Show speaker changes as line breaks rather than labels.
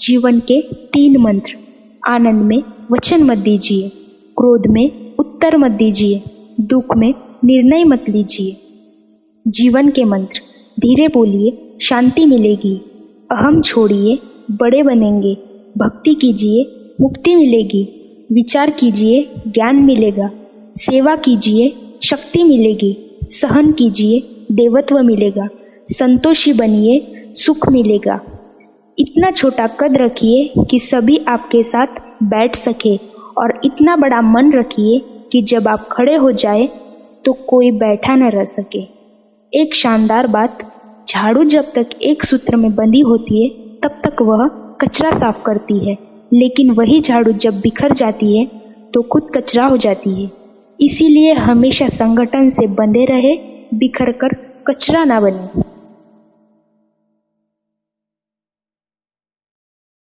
जीवन के 3 मंत्र। आनंद में वचन मत दीजिए, क्रोध में उत्तर मत दीजिए, दुख में निर्णय मत लीजिए। जीवन के मंत्र। धीरे बोलिए, शांति मिलेगी। अहम छोड़िए, बड़े बनेंगे। भक्ति कीजिए, मुक्ति मिलेगी। विचार कीजिए, ज्ञान मिलेगा। सेवा कीजिए, शक्ति मिलेगी। सहन कीजिए, देवत्व मिलेगा। संतोषी बनिए, सुख मिलेगा। इतना छोटा कद रखिए कि सभी आपके साथ बैठ सके, और इतना बड़ा मन रखिए कि जब आप खड़े हो जाए तो कोई बैठा न रह सके। एक शानदार बात, झाड़ू जब तक एक सूत्र में बंधी होती है तब तक वह कचरा साफ करती है, लेकिन वही झाड़ू जब बिखर जाती है तो खुद कचरा हो जाती है। इसीलिए हमेशा संगठन से बंधे रहे, बिखर कर कचरा ना बने।